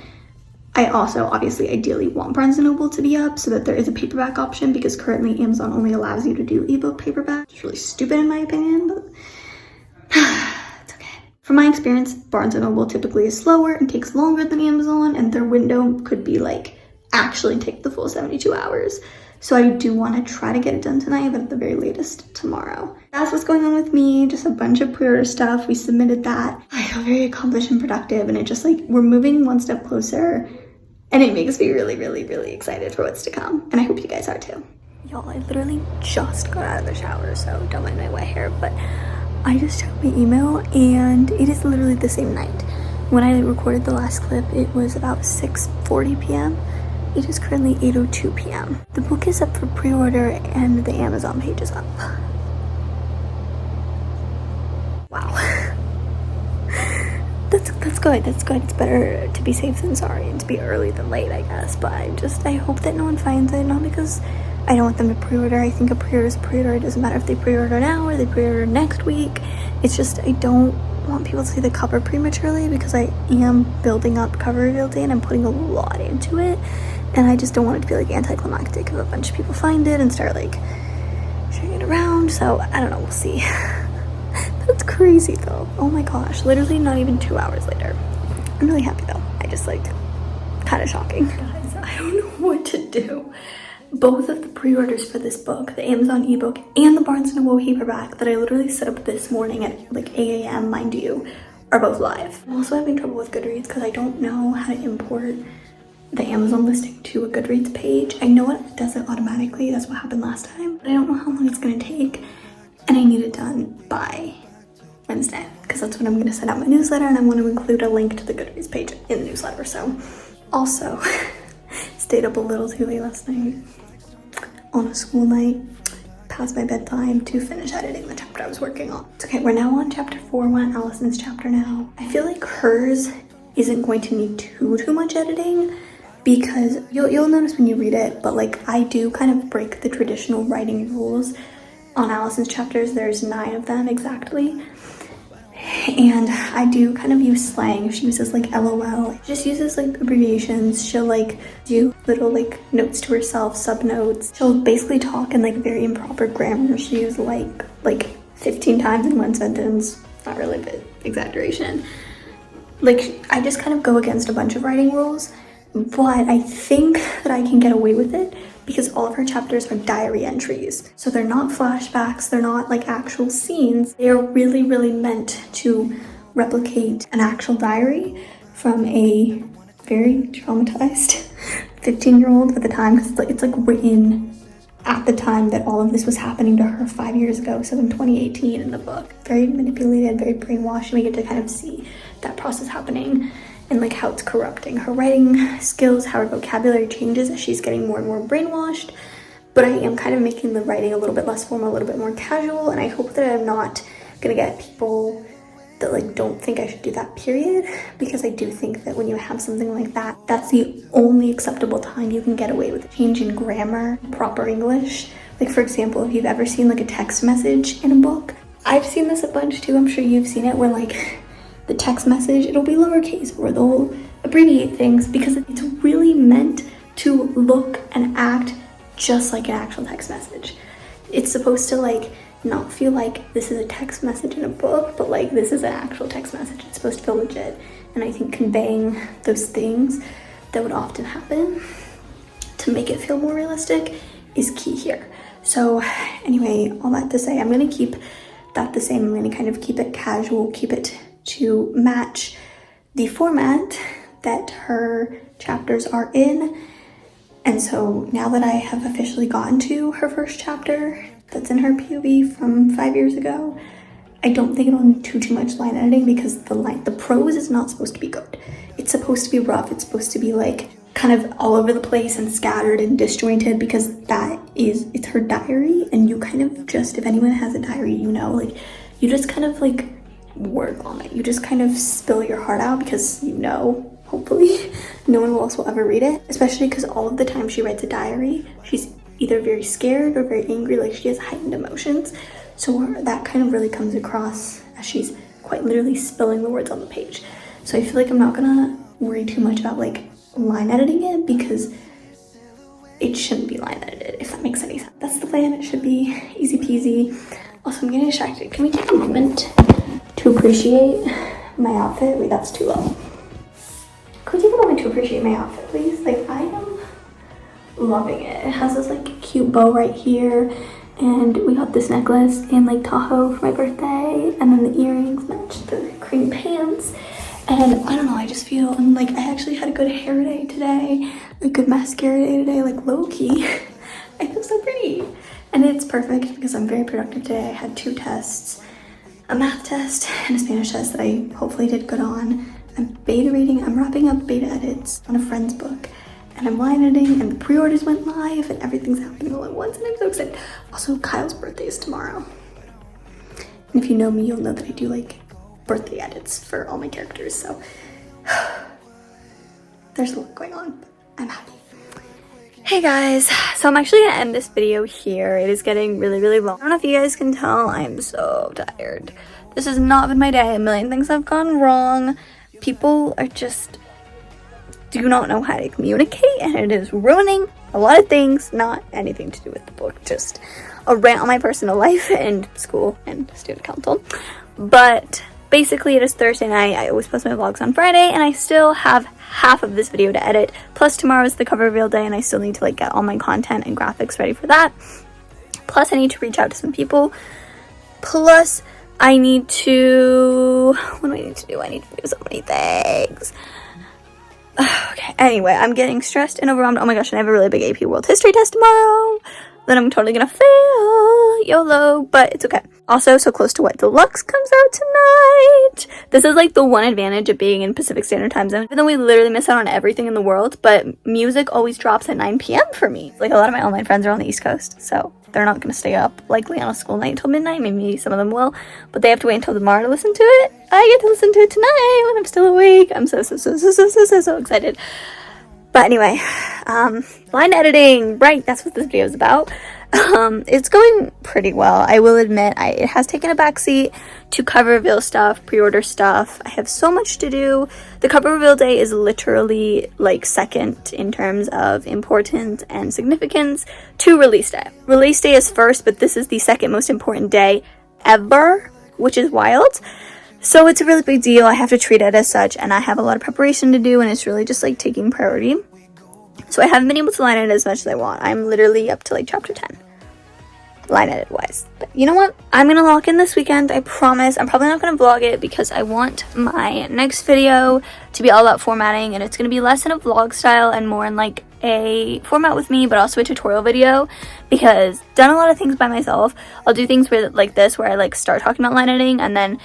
I also obviously ideally want Barnes & Noble to be up so that there is a paperback option, because currently Amazon only allows you to do ebook paperback. It's really stupid in my opinion, but it's okay. From my experience, Barnes & Noble typically is slower and takes longer than Amazon, and their window could be like actually take the full 72 hours. So I do want to try to get it done tonight, but at the very latest tomorrow. That's what's going on with me. Just a bunch of pre-order stuff. We submitted that. I feel very accomplished and productive, and it just like we're moving one step closer, and it makes me really excited for what's to come. And I hope you guys are too. Y'all, I literally just got out of the shower, so don't mind my wet hair, but I just checked my email and it is literally the same night. When I recorded the last clip, it was about 6:40 p.m. It is currently 8:02 p.m. The book is up for pre-order and the Amazon page is up. Wow. That's good. That's good. It's better to be safe than sorry and to be early than late, I guess. But I hope that no one finds it. Not because I don't want them to pre-order. I think a pre-order is a pre-order. It doesn't matter if they pre-order now or they pre-order next week. It's just I don't want people to see the cover prematurely, because I am building up cover reveal day and I'm putting a lot into it. And I just don't want it to be like anticlimactic if a bunch of people find it and start like sharing it around. So I don't know, we'll see. But That's crazy though. Oh my gosh, literally not even 2 hours later. I'm really happy though. I just like, kind of shocking. Guys, I don't know what to do. Both of the pre-orders for this book, the Amazon ebook and the Barnes & Noble paperback that I literally set up this morning at like 8 a.m. mind you, are both live. I'm also having trouble with Goodreads because I don't know how to import the Amazon listing to a Goodreads page. I know it does it automatically, that's what happened last time, but I don't know how long it's gonna take, and I need it done by Wednesday because that's when I'm gonna send out my newsletter, and I want to include a link to the Goodreads page in the newsletter. So also stayed up a little too late last night on a school night past my bedtime to finish editing the chapter I was working on. It's okay, we're now on chapter 4. We're on Allison's chapter now. I feel like hers isn't going to need too much editing because you'll notice when you read it, but like I do kind of break the traditional writing rules on Allison's chapters. There's 9 of them exactly. And I do kind of use slang. She uses like LOL. She just uses like abbreviations. She'll like do little like notes to herself, sub notes. She'll basically talk in like very improper grammar. She'll use like 15 times in one sentence. Not really, but exaggeration. Like I just kind of go against a bunch of writing rules, but I think that I can get away with it because all of her chapters are diary entries. So they're not flashbacks, they're not like actual scenes. They are really, really meant to replicate an actual diary from a very traumatized 15-year-old at the time, because it's like written at the time that all of this was happening to her 5 years ago, so in 2018 in the book. Very manipulated, very brainwashed, and we get to kind of see that process happening and like how it's corrupting her writing skills, how her vocabulary changes as she's getting more and more brainwashed. But I am kind of making the writing a little bit less formal, a little bit more casual, and I hope that I'm not gonna get people that like don't think I should do that, period, because I do think that when you have something like that, that's the only acceptable time you can get away with change in grammar, proper English. Like for example, if you've ever seen like a text message in a book, I've seen this a bunch too, I'm sure you've seen it, where like the text message, it'll be lowercase or they'll abbreviate things because it's really meant to look and act just like an actual text message. It's supposed to like not feel like this is a text message in a book, but like this is an actual text message. It's supposed to feel legit. And I think conveying those things that would often happen to make it feel more realistic is key here. So anyway, all that to say, I'm gonna keep that the same. I'm gonna kind of keep it casual, keep it to match the format that her chapters are in. And so now that I have officially gotten to her first chapter that's in her POV from 5 years ago, I don't think it'll need too much line editing because the prose is not supposed to be good. It's supposed to be rough. It's supposed to be like kind of all over the place and scattered and disjointed because it's her diary, and you kind of just, if anyone has a diary, you know, like you just kind of like work on it. You just kind of spill your heart out because you know, hopefully no one else will ever read it, especially because all of the time she writes a diary, she's either very scared or very angry, like she has heightened emotions. So that kind of really comes across as she's quite literally spilling the words on the page. So I feel like I'm not gonna worry too much about like line editing it because it shouldn't be line edited, if that makes any sense. That's the plan. It should be easy peasy. Also, I'm getting distracted. Can we take a moment to appreciate my outfit? Wait, that's too low. Could we take a moment to appreciate my outfit, please? Like, I am loving it. It has this like cute bow right here, and we got this necklace in Lake Tahoe for my birthday, and then the earrings match the cream pants. And I don't know, I just feel, and like I actually had a good hair day today, a good mascara day today, like low-key. I feel so pretty. And it's perfect because I'm very productive today. I had 2 tests, a math test and a Spanish test that I hopefully did good on. I'm beta reading, I'm wrapping up beta edits on a friend's book, and I'm line editing, and the pre-orders went live, and everything's happening all at once, and I'm so excited. Also, Kyle's birthday is tomorrow. And if you know me, you'll know that I do like birthday edits for all my characters, so there's a lot going on, but I'm happy. Hey guys, so I'm actually gonna end this video here. It is getting really, really long. I don't know if you guys can tell, I'm so tired. This has not been my day. A million things have gone wrong. People are just do not know how to communicate, and it is ruining a lot of things. Not anything to do with the book, just a rant on my personal life and school and student council. But basically it is Thursday night. I always post my vlogs on Friday, and I still have half of this video to edit. Plus tomorrow is the cover reveal day, and I still need to like get all my content and graphics ready for that. Plus I need to reach out to some people. Plus I need to, what do I need to do? I need to do so many things. Okay, anyway, I'm getting stressed and overwhelmed. Oh my gosh, and I have a really big AP World History test tomorrow. Then I'm totally gonna fail. YOLO, but it's okay. Also, so close to what Deluxe comes out tonight. This is like the one advantage of being in Pacific Standard Time Zone. Even though we literally miss out on everything in the world, but music always drops at 9 p.m. for me. Like a lot of my online friends are on the East Coast, so they're not gonna stay up likely on a school night until midnight. Maybe some of them will, but they have to wait until tomorrow to listen to it. I get to listen to it tonight when I'm still awake. I'm so excited. But anyway, line editing, right, that's what this video is about. It's going pretty well. I will admit it has taken a backseat to cover reveal stuff, pre-order stuff. I have so much to do. The cover reveal day is literally like second in terms of importance and significance to release day. Release day is first, but this is the second most important day ever, which is wild. So it's a really big deal. I have to treat it as such, and I have a lot of preparation to do, and it's really just like taking priority. So I haven't been able to line edit as much as I want. I'm literally up to like chapter 10 line edit wise. But you know what? I'm gonna lock in this weekend, I promise. I'm probably not gonna vlog it because I want my next video to be all about formatting, and it's gonna be less in a vlog style and more in like a format with me, but also a tutorial video, because I've done a lot of things by myself. I'll do things where like this, where I like start talking about line editing, and then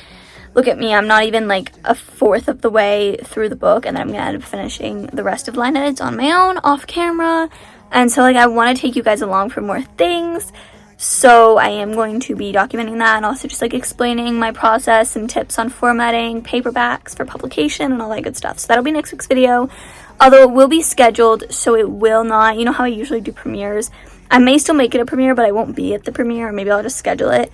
look at me, I'm not even like a fourth of the way through the book, and then I'm gonna end up finishing the rest of line edits on my own, off camera. And so like I want to take you guys along for more things, so I am going to be documenting that, and also just like explaining my process and tips on formatting paperbacks for publication and all that good stuff. So that'll be next week's video, although it will be scheduled, so it will not, you know how I usually do premieres, I may still make it a premiere, but I won't be at the premiere, or maybe I'll just schedule it,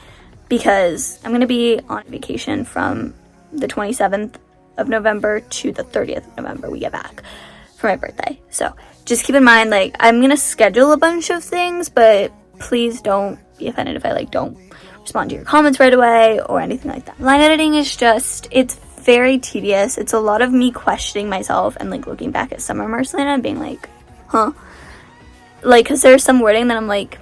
because I'm going to be on vacation from the 27th of November to the 30th of November. We get back for my birthday. So just keep in mind, like, I'm going to schedule a bunch of things, but please don't be offended if I, like, don't respond to your comments right away or anything like that. Line editing is just, it's very tedious. It's a lot of me questioning myself and, like, looking back at Summer Marcelina and being like, huh? Like, because there's some wording that I'm like,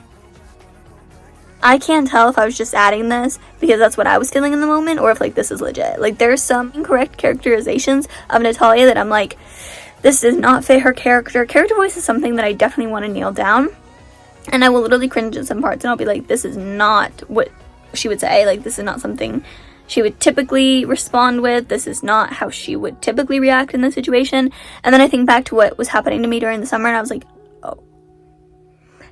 I can't tell if I was just adding this because that's what I was feeling in the moment, or if like this is legit. Like there's some incorrect characterizations of Natalia that I'm like, this does not fit her character. Character voice is something that I definitely want to nail down, and I will literally cringe at some parts and I'll be like, this is not what she would say. Like this is not something she would typically respond with. This is not how she would typically react in this situation. And then I think back to what was happening to me during the summer, and I was like, oh,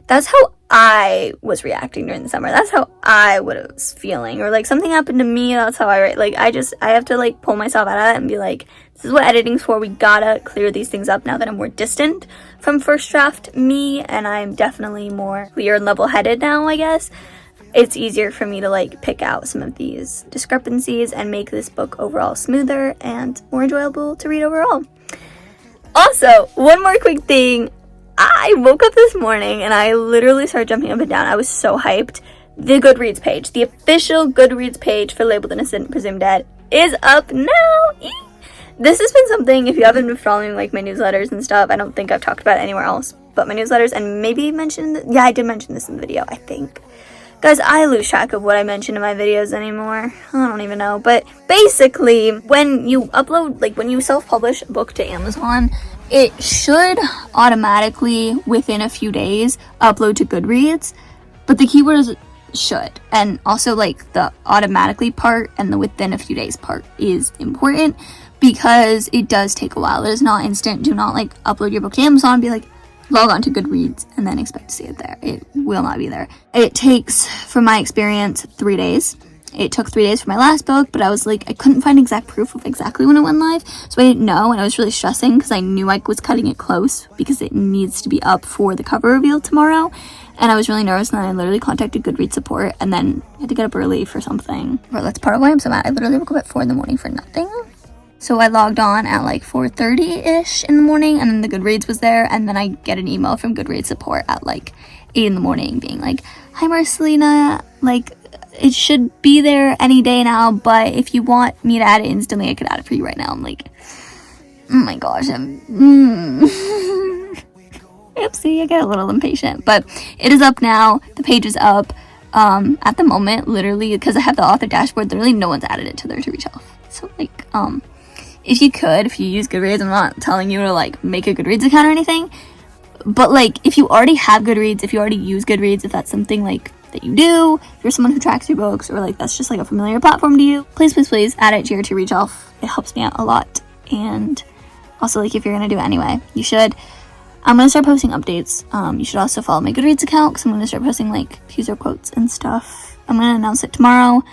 that's how I was reacting during the summer. That's how I was feeling. Or like something happened to me, that's how I write. Like I have to like pull myself out of it and be like, this is what editing's for. We gotta clear these things up now that I'm more distant from first draft me, and I'm definitely more clear and level-headed now, I guess. It's easier for me to like pick out some of these discrepancies and make this book overall smoother and more enjoyable to read overall. Also, one more quick thing. I woke up this morning and I literally started jumping up and down. I was so hyped. The Goodreads page, the official Goodreads page for Labeled Innocent Presumed Dead, is up now. This has been something, if you haven't been following like my newsletters and stuff, I don't think I've talked about it anywhere else but my newsletters, and maybe mentioned, yeah, I did mention this in the video, I think. Guys, I lose track of what I mention in my videos anymore. I don't even know. But basically, when you upload, like when you self-publish a book to Amazon, it should automatically, within a few days, upload to Goodreads. But the keyword is should. And also like the automatically part and the within a few days part is important, because it does take a while. It is not instant. Do not like upload your book to Amazon and be like, log on to Goodreads and then expect to see it there. It will not be there. It takes, from my experience, 3 days. It took 3 days for my last book, but I was like, I couldn't find exact proof of exactly when it went live, so I didn't know, and I was really stressing because I knew I was cutting it close because it needs to be up for the cover reveal tomorrow, and I was really nervous, and then I literally contacted Goodreads support, and then I had to get up early for something. Well, that's part of why I'm so mad. I literally woke up at 4 in the morning for nothing. So I logged on at like 4:30-ish in the morning, and then the Goodreads was there, and then I get an email from Goodreads support at like 8 in the morning being like, hi Marcelina, like, it should be there any day now, but if you want me to add it instantly, I could add it for you right now. I'm like, oh my gosh, oopsie, I get a little impatient, but it is up now. The page is up. At the moment, literally, because I have the author dashboard, literally no one's added it to their to-read shelf. So, like, if you use Goodreads, I'm not telling you to, like, make a Goodreads account or anything, but, like, if you already have Goodreads, if you already use Goodreads, if that's something, like, that you do, if you're someone who tracks your books, or, like, that's just, like, a familiar platform to you, please add it to your to-read shelf. It helps me out a lot, and also, like, if you're gonna do it anyway, you should. I'm gonna start posting updates. You should also follow my Goodreads account, because I'm gonna start posting, like, user quotes and stuff. I'm gonna announce it tomorrow,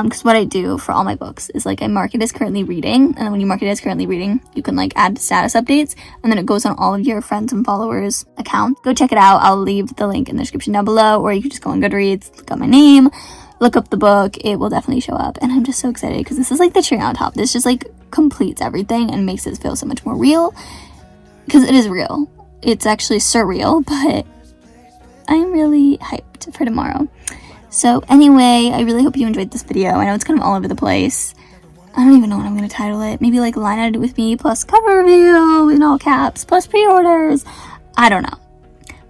because what I do for all my books is, like, I mark it as currently reading, and then when you mark it as currently reading, you can, like, add status updates, and then it goes on all of your friends and followers' accounts. Go check it out. I'll leave the link in the description down below, or you can just go on Goodreads, look up my name, look up the book. It will definitely show up, and I'm just so excited, because this is, like, the cherry on top. This just, like, completes everything and makes it feel so much more real, because it is real. It's actually surreal, but I'm really hyped for tomorrow. So anyway, I really hope you enjoyed this video. I know it's kind of all over the place. I don't even know what I'm going to title it. Maybe like Line Edit with Me plus cover review in all caps plus pre-orders. I don't know.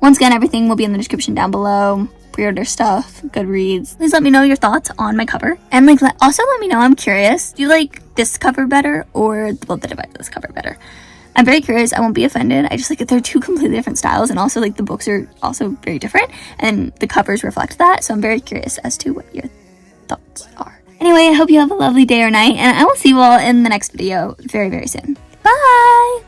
Once again, everything will be in the description down below. Pre-order stuff, Goodreads. Please let me know your thoughts on my cover. And like, also let me know, I'm curious, do you like this cover better or the divided this cover better? I'm very curious. I won't be offended. I just like that they're two completely different styles, and also like the books are also very different and the covers reflect that. So I'm very curious as to what your thoughts are. Anyway, I hope you have a lovely day or night, and I will see you all in the next video very, very soon. Bye!